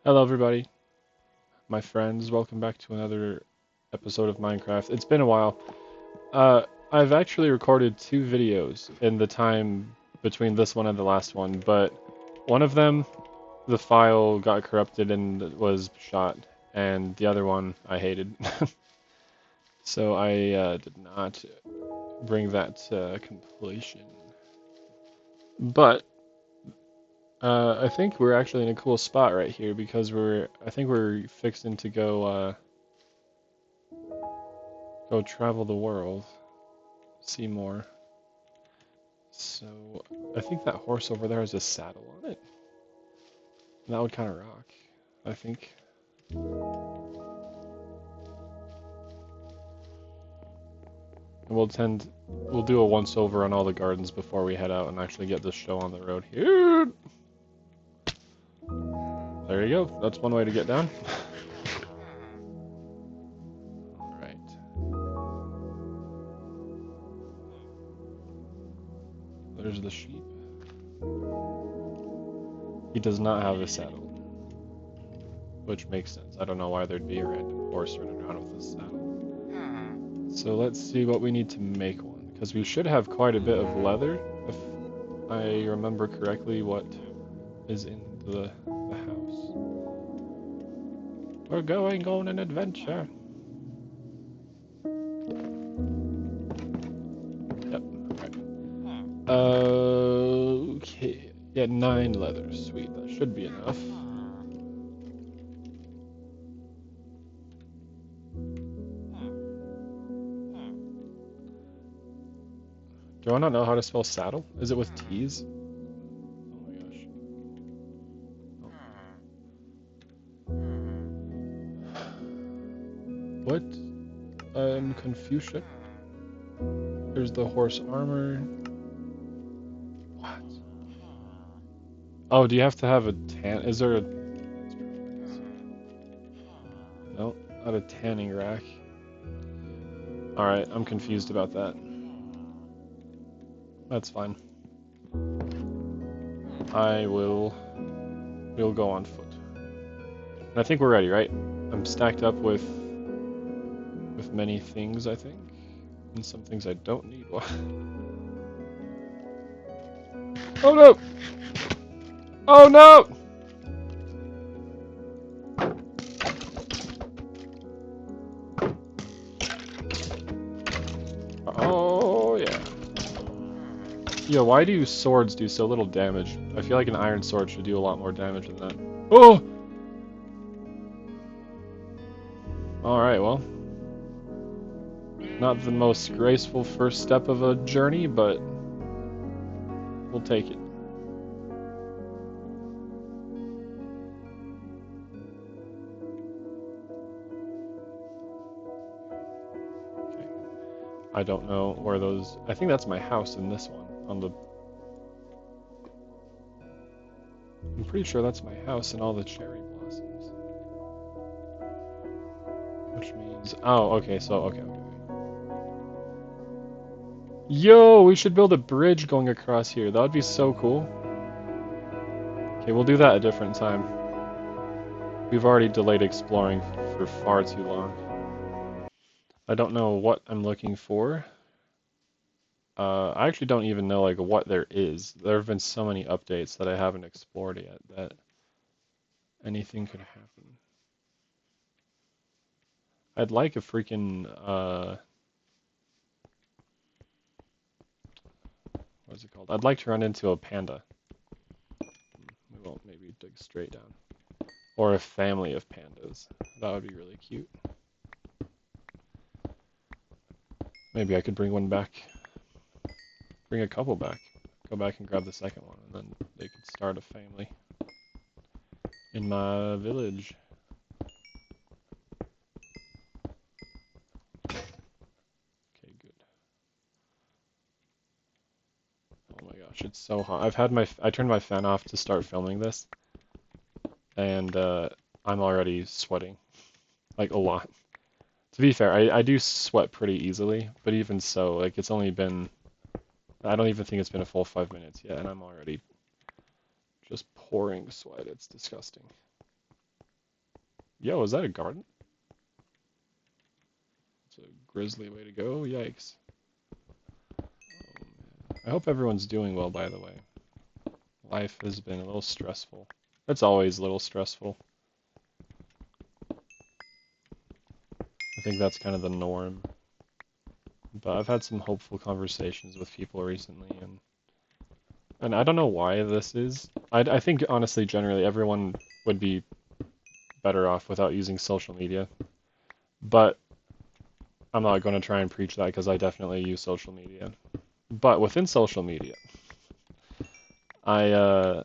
Hello everybody, my friends, welcome back to another episode of Minecraft. It's been a while. I've actually recorded two videos in the time between this one and the last one, but one of them, the file got corrupted and was shot, and the other one I hated. So I did not bring that to completion. But I think we're actually in a cool spot right here because I think we're fixing to go travel the world, see more. So I think that horse over there has a saddle on it. That would kind of rock, I think. And we'll do a once over on all the gardens before we head out and actually get this show on the road here. There you go. That's one way to get down. All right. There's the sheep. He does not have a saddle, which makes sense. I don't know why there'd be a random horse running around with a saddle. So let's see what we need to make one, because we should have quite a bit of leather, if I remember correctly what is in the house. We're going on an adventure. Yep, alright. Okay, yeah, 9 leather, sweet, that should be enough. Do I not know how to spell saddle? Is it with T's? Oh my gosh. Oh. What? I'm Confucius. There's the horse armor. What? Oh, do you have to have a tan? Is there a... No, not a tanning rack. Alright, I'm confused about that. That's fine. We'll go on foot. And I think we're ready, right? I'm stacked up with many things, I think. And some things I don't need. Oh no! Oh no! Oh yeah. Yo, why do swords do so little damage? I feel like an iron sword should do a lot more damage than that. Oh! Alright, well. Not the most graceful first step of a journey, but we'll take it. Okay. I don't know where those... I think that's my house in this one, on the... I'm pretty sure that's my house and all the cherry blossoms. Which means... Oh, okay, so... Okay. Yo, we should build a bridge going across here. That would be so cool. Okay, we'll do that a different time. We've already delayed exploring for far too long. I don't know what I'm looking for. I actually don't even know like what there is. There have been so many updates that I haven't explored yet that anything could happen. I'd like a freaking what's it called? I'd like to run into a panda. We won't maybe dig straight down. Or a family of pandas. That would be really cute. Maybe I could bring one back. Bring a couple back. Go back and grab the second one, and then they could start a family in my village. Okay, good. Oh my gosh, it's so hot. I turned my fan off to start filming this, and I'm already sweating, like a lot. To be fair, I do sweat pretty easily, but even so, like it's only been, I don't even think it's been a full 5 minutes yet, and I'm already just pouring sweat. It's disgusting. Yo, is that a garden? It's a grisly way to go. Yikes. I hope everyone's doing well, by the way. Life has been a little stressful. It's always a little stressful. I think that's kind of the norm. But I've had some hopeful conversations with people recently, and I don't know why this is. I think honestly, generally, everyone would be better off without using social media. But I'm not going to try and preach that because I definitely use social media. But within social media, I uh,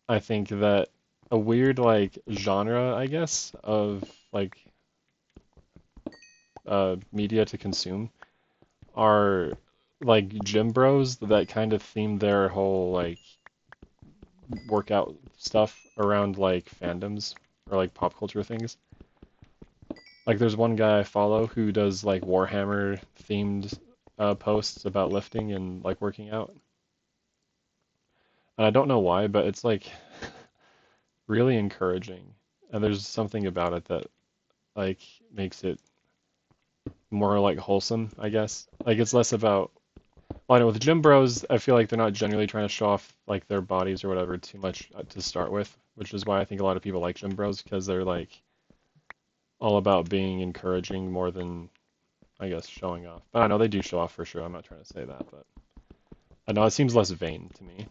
I think that a weird like genre, I guess, of like media to consume are like gym bros that kind of theme their whole like workout stuff around like fandoms or like pop culture things. Like there's one guy I follow who does like Warhammer themed posts about lifting and like working out. And I don't know why, but it's like really encouraging. And there's something about it that like makes it more like wholesome, I guess. Like it's less about well, I know with gym bros, I feel like they're not generally trying to show off like their bodies or whatever too much to start with, which is why I think a lot of people like gym bros because they're like all about being encouraging more than I guess showing off. But I know they do show off for sure. I'm not trying to say that, but I know it seems less vain to me.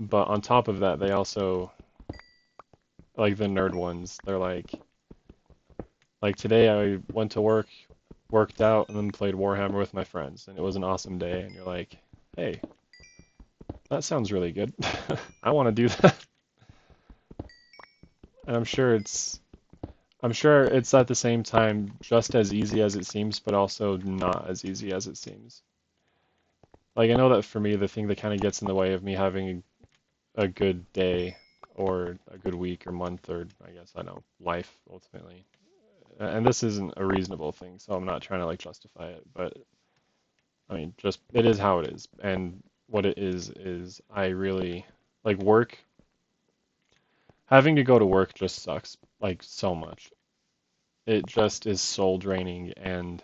But on top of that, they also like the nerd ones. They're like today I went to work, worked out, and then played Warhammer with my friends, and it was an awesome day. And you're like, hey, that sounds really good. I want to do that. And I'm sure it's at the same time just as easy as it seems, but also not as easy as it seems. Like I know that for me, the thing that kind of gets in the way of me having a good day or a good week or month or I guess I know life ultimately. And this isn't a reasonable thing, so I'm not trying to like justify it, but I mean, just it is how it is. And what it is I really like work. Having to go to work just sucks like so much. It just is soul draining and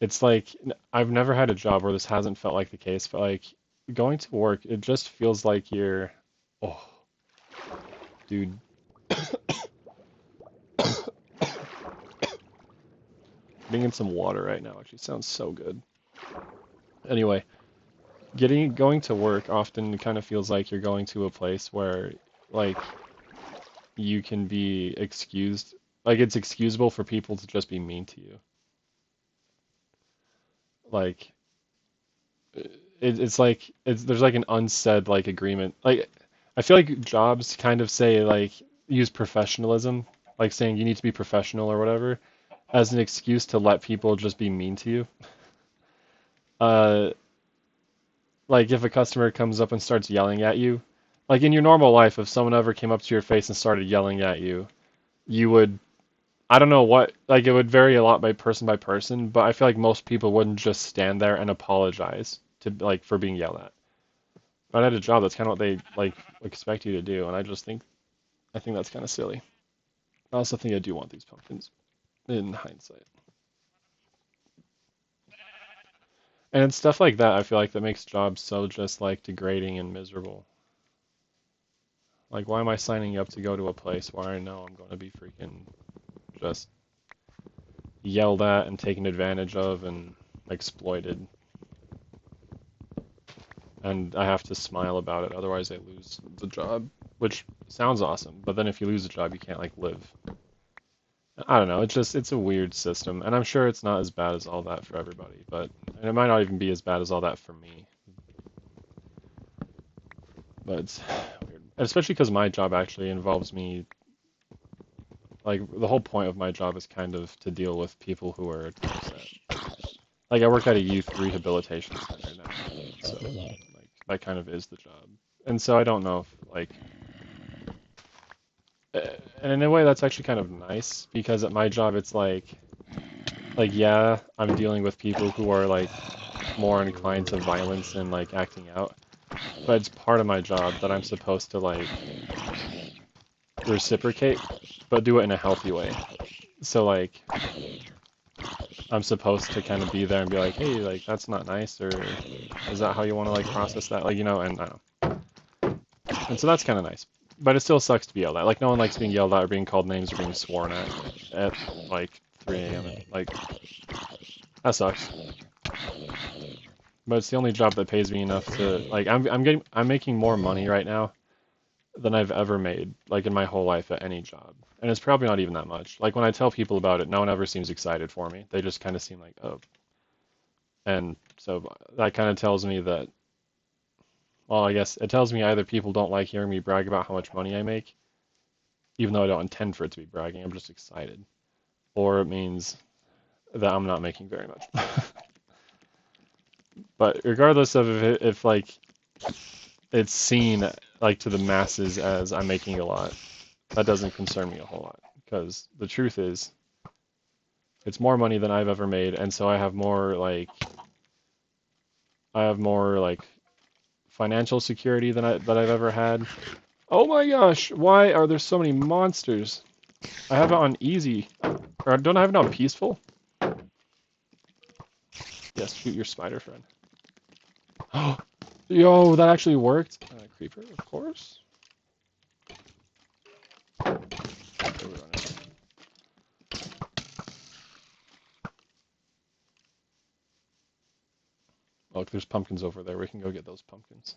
it's like I've never had a job where this hasn't felt like the case, but like going to work, it just feels like you're oh, dude. Getting in some water right now actually sounds so good. Anyway, getting going to work often kind of feels like you're going to a place where like you can be excused, like it's excusable for people to just be mean to you. Like it's like it's there's like an unsaid like agreement. Like I feel like jobs kind of say like use professionalism, like saying you need to be professional or whatever, as an excuse to let people just be mean to you. Uh, like if a customer comes up and starts yelling at you, like in your normal life, if someone ever came up to your face and started yelling at you, you would, I don't know what, like it would vary a lot by person, but I feel like most people wouldn't just stand there and apologize to like for being yelled at. But at a job, that's kind of what they like expect you to do, and I think that's kind of silly. I also think I do want these pumpkins in hindsight. And it's stuff like that I feel like that makes jobs so just like degrading and miserable. Like, why am I signing up to go to a place where I know I'm going to be freaking just yelled at and taken advantage of and exploited? And I have to smile about it, otherwise I lose the job, which sounds awesome. But then if you lose a job, you can't like live. I don't know. It's a weird system, and I'm sure it's not as bad as all that for everybody, but and it might not even be as bad as all that for me. But it's weird, especially because my job actually involves me. Like the whole point of my job is kind of to deal with people who are upset. Like I work at a youth rehabilitation center now, so like that kind of is the job. And so I don't know if like, uh, and in a way that's actually kind of nice because at my job it's like yeah, I'm dealing with people who are like more inclined to violence and like acting out, but it's part of my job that I'm supposed to like reciprocate. but do it in a healthy way. So like I'm supposed to kind of be there and be like, hey, like that's not nice, or is that how you want to like process that? Like, you know, and I don't know. And so that's kind of nice. But it still sucks to be yelled at. Like no one likes being yelled at or being called names or being sworn at like 3 a.m. Like that sucks. But it's the only job that pays me enough to like I'm making more money right now than I've ever made, like in my whole life at any job. And it's probably not even that much. Like when I tell people about it, no one ever seems excited for me. They just kind of seem like, oh. And so that kind of tells me that, well, I guess it tells me either people don't like hearing me brag about how much money I make, even though I don't intend for it to be bragging, I'm just excited. Or it means that I'm not making very much. But regardless of if like it's seen like to the masses as I'm making a lot, that doesn't concern me a whole lot. Because the truth is, it's more money than I've ever made, and so I have more like financial security than I've ever had. Oh my gosh, why are there so many monsters? I have it on easy. Or don't I have it on peaceful? Yes, shoot your spider friend. Oh, yo, that actually worked. Creeper, of course. Look, there's pumpkins over there. We can go get those pumpkins.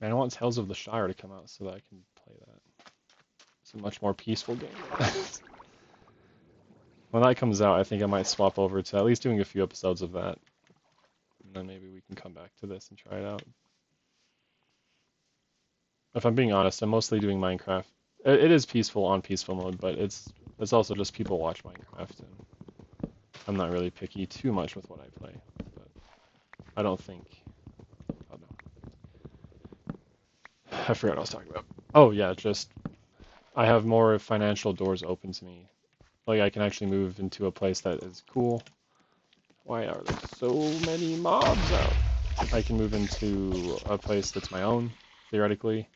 Man, I want Tales of the Shire to come out so that I can play that. It's a much more peaceful game. When that comes out, I think I might swap over to at least doing a few episodes of that. And then maybe we can come back to this and try it out. If I'm being honest, I'm mostly doing Minecraft. It is peaceful on peaceful mode, but it's also just people watch Minecraft, and I'm not really picky too much with what I play. But I don't think. Oh no. I forgot what I was talking about. Oh yeah, just I have more financial doors open to me. Like I can actually move into a place that is cool. Why are there so many mobs out? I can move into a place that's my own, theoretically.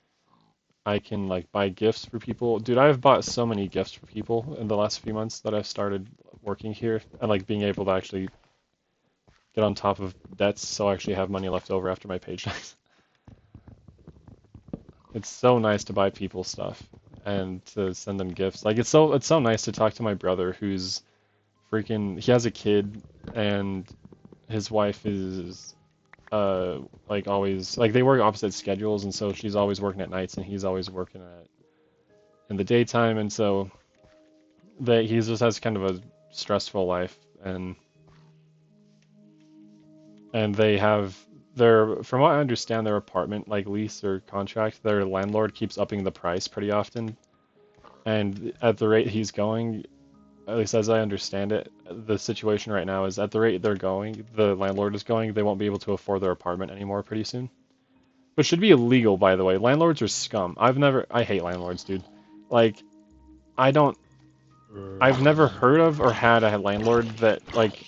I can like buy gifts for people. Dude, I've bought so many gifts for people in the last few months that I've started working here and like being able to actually get on top of debts so I actually have money left over after my paychecks. It's so nice to buy people stuff and to send them gifts. Like it's so nice to talk to my brother who's freaking he has a kid and his wife is like always like they work opposite schedules, and so she's always working at nights and he's always working in the daytime, and so that he just has kind of a stressful life, and they have their, from what I understand, their apartment like lease or contract, their landlord keeps upping the price pretty often, and at the rate he's going, at least as I understand it, the situation right now is at the rate they're going, the landlord is going, they won't be able to afford their apartment anymore pretty soon. Which should be illegal, by the way. Landlords are scum. I hate landlords, dude. Like, I've never heard of or had a landlord that, like,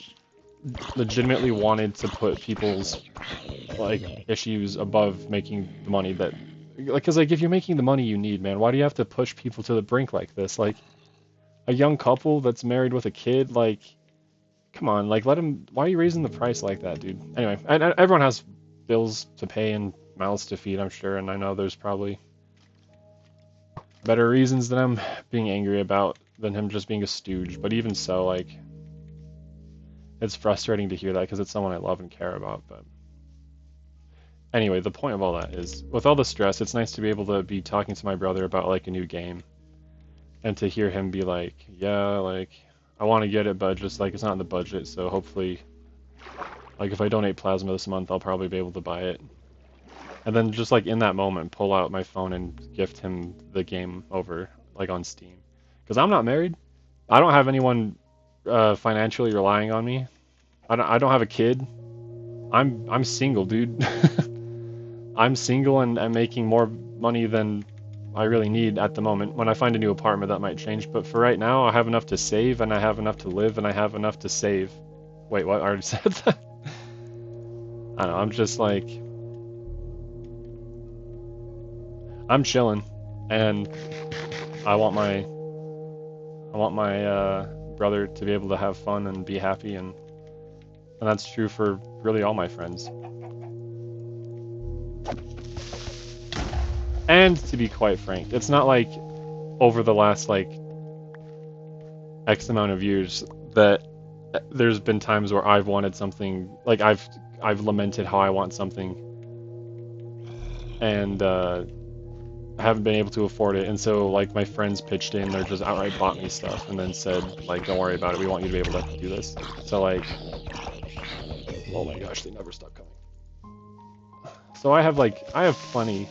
legitimately wanted to put people's, like, issues above making the money that, like, because, like, if you're making the money you need, man, why do you have to push people to the brink like this? Like, a young couple that's married with a kid, like, come on, like, let him, why are you raising the price like that, dude? Anyway, and everyone has bills to pay and mouths to feed, I'm sure, and I know there's probably better reasons than I'm being angry about than him just being a stooge, but even so, like, it's frustrating to hear that because it's someone I love and care about, but anyway, the point of all that is, with all the stress, it's nice to be able to be talking to my brother about, like, a new game, and to hear him be like, yeah, like, I want to get it, but just, like, it's not in the budget, so hopefully, like, if I donate plasma this month, I'll probably be able to buy it. And then just, like, in that moment, pull out my phone and gift him the game over, like, on Steam. Because I'm not married. I don't have anyone financially relying on me. I don't have a kid. I'm single, dude. I'm single and I'm making more money than I really need at the moment. When I find a new apartment, that might change. But for right now, I have enough to save, and I have enough to live, and I have enough to save. Wait, what? I already said that? I don't know, I'm just like... I'm chilling, and I want my brother to be able to have fun and be happy, and that's true for really all my friends. And to be quite frank, it's not like over the last like X amount of years that there's been times where I've wanted something, like I've lamented how I want something and I haven't been able to afford it, and so like my friends pitched in, they're just outright bought me stuff and then said like, don't worry about it, we want you to be able to do this. So like, oh my gosh, they never stop coming. So I have plenty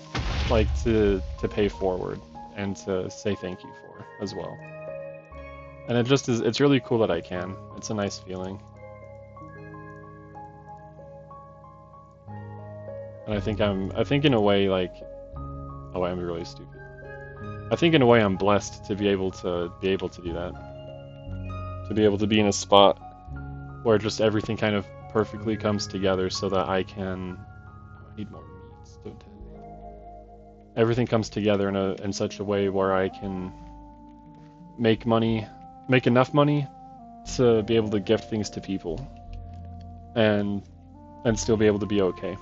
like to pay forward and to say thank you for as well. And it just is, it's really cool that I can. It's a nice feeling. And I think in a way like, oh, I'm really stupid. I think in a way I'm blessed to be able to do that. To be able to be in a spot where just everything kind of perfectly comes together so that I can, I need more meats, don't I? Everything comes together in such a way where I can make enough money to be able to gift things to people and still be able to be okay.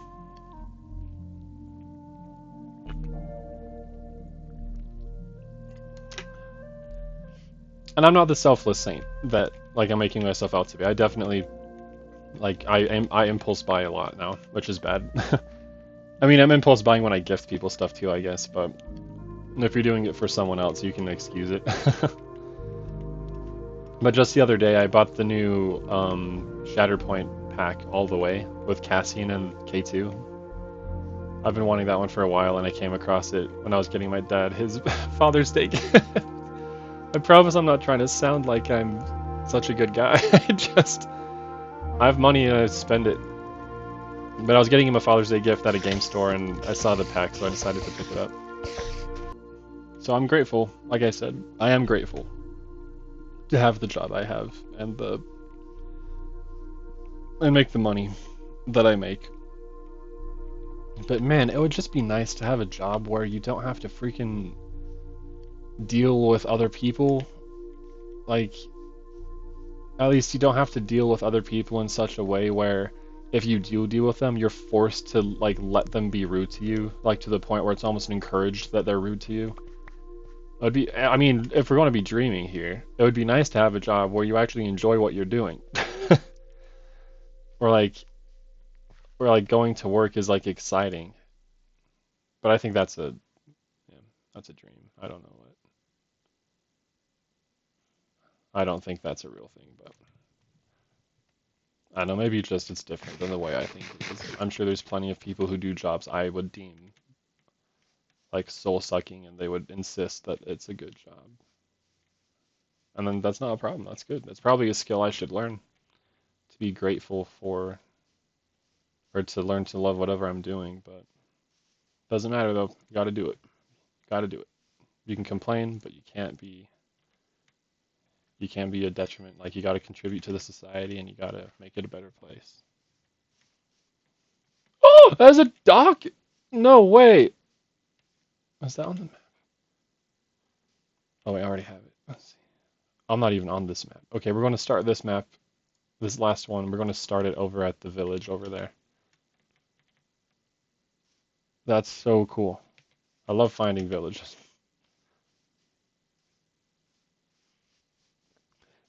And I'm not the selfless saint that like I'm making myself out to be. I definitely like I impulse buy a lot now, which is bad. I mean, I'm impulse buying when I gift people stuff too, I guess, but if you're doing it for someone else, you can excuse it. But just the other day, I bought the new Shatterpoint pack all the way with Cassian and K2. I've been wanting that one for a while, and I came across it when I was getting my dad his Father's Day gift. I promise I'm not trying to sound like I'm such a good guy. I have money and I spend it. But I was getting him a Father's Day gift at a game store, and I saw the pack, so I decided to pick it up. So I'm grateful, like I said, I am grateful to have the job I have and make the money that I make. But man, it would just be nice to have a job where you don't have to freaking deal with other people. Like, at least you don't have to deal with other people in such a way where if you do deal with them, you're forced to like let them be rude to you, like to the point where it's almost encouraged that they're rude to you. It would be, I mean, if we're going to be dreaming here, it would be nice to have a job where you actually enjoy what you're doing. Or like going to work is like exciting. But I think that's a dream. I don't know what. I don't think that's a real thing, but I don't know, maybe it's different than the way I think it is. I'm sure there's plenty of people who do jobs I would deem like soul sucking, and they would insist that it's a good job. And then that's not a problem. That's good. That's probably a skill I should learn to be grateful for, or to learn to love whatever I'm doing. But doesn't matter though. You got to do it. Got to do it. You can complain, but you can't be a detriment. Like you got to contribute to the society, and you got to make it a better place. Oh, there's a dock. No way. Is that on the map? Oh, I already have it. Let's see. I'm not even on this map. Okay, we're going to start this map, this last one. We're going to start it over at the village over there. That's so cool. I love finding villages.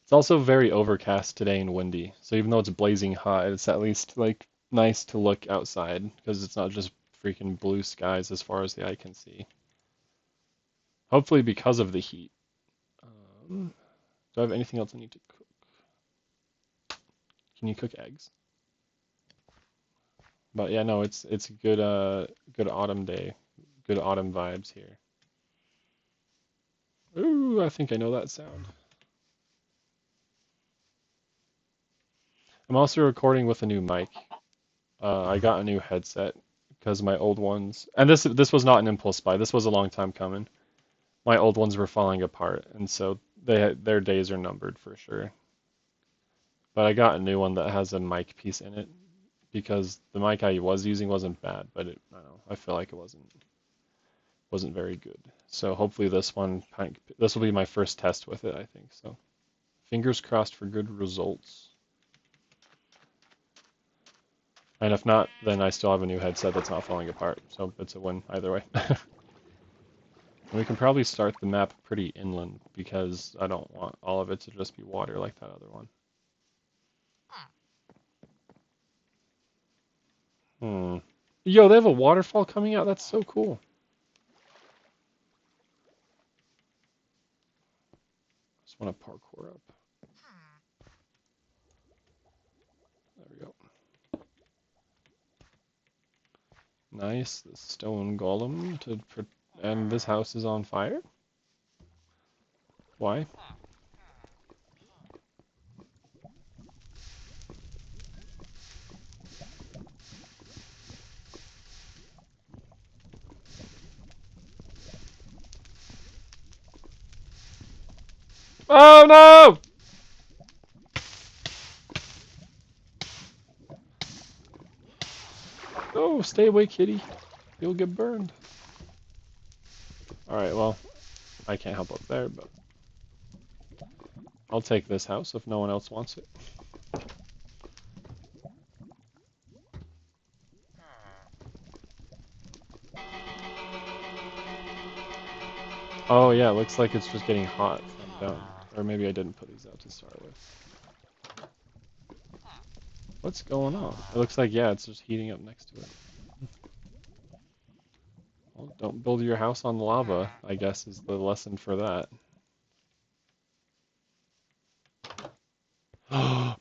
It's also very overcast today and windy, so even though it's blazing hot, it's at least like nice to look outside because it's not just freaking blue skies as far as the eye can see. Hopefully because of the heat. Do I have anything else I need to cook? Can you cook eggs? But yeah, no, it's a good autumn day. Good autumn vibes here. Ooh, I think I know that sound. I'm also recording with a new mic. I got a new headset because my old ones, and this was not an impulse buy. This was a long time coming. My old ones were falling apart, and so their days are numbered for sure. But I got a new one that has a mic piece in it because the mic I was using wasn't bad, but I don't know, I feel like it wasn't wasn't very good. So hopefully this will be my first test with it, I think. So fingers crossed for good results. And if not, then I still have a new headset that's not falling apart. So it's a win either way. And we can probably start the map pretty inland because I don't want all of it to just be water like that other one. Yo, they have a waterfall coming out? That's so cool. Just want to parkour up. There we go. Nice. The stone golem and this house is on fire? Why? Oh no! Oh, stay away, kitty. You'll get burned. Alright, well, I can't help up there, but I'll take this house if no one else wants it. Oh yeah, it looks like it's just getting hot from down. Or maybe I didn't put these out to start with. What's going on? It looks like, yeah, it's just heating up next to it. Well, don't build your house on lava, I guess is the lesson for that.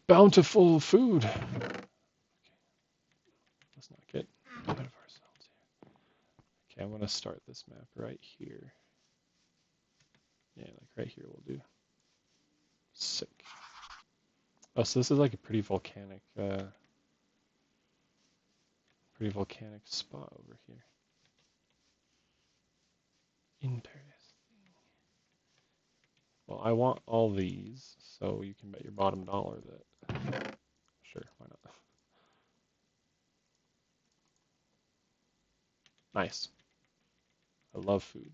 Bountiful food! Let's not get ahead of ourselves here. Okay, I'm gonna start this map right here. Yeah, like right here will do. Sick. Oh, so this is like a pretty volcanic spot over here. Interesting. Well, I want all these, so you can bet your bottom dollar that. Sure, why not? Nice. I love food.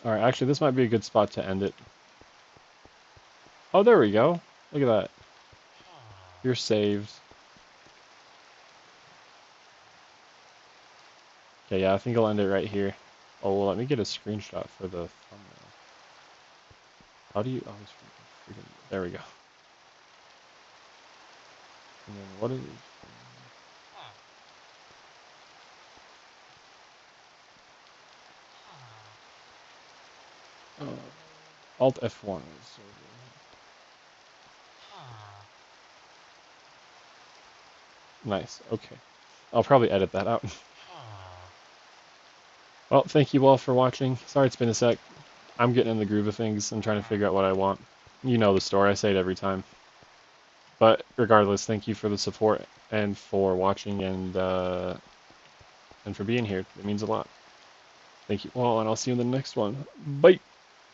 Alright, actually, this might be a good spot to end it. Oh, there we go. Look at that. You're saved. Okay, yeah, I think I'll end it right here. Oh, well, let me get a screenshot for the thumbnail. How do you... Oh, freaking... There we go. And then what is... Alt F1 is... Nice, okay. I'll probably edit that out. Well, thank you all for watching. Sorry it's been a sec. I'm getting in the groove of things. I'm trying to figure out what I want. You know the story, I say it every time. But regardless, thank you for the support and for watching and for being here. It means a lot. Thank you all, and I'll see you in the next one. Bye!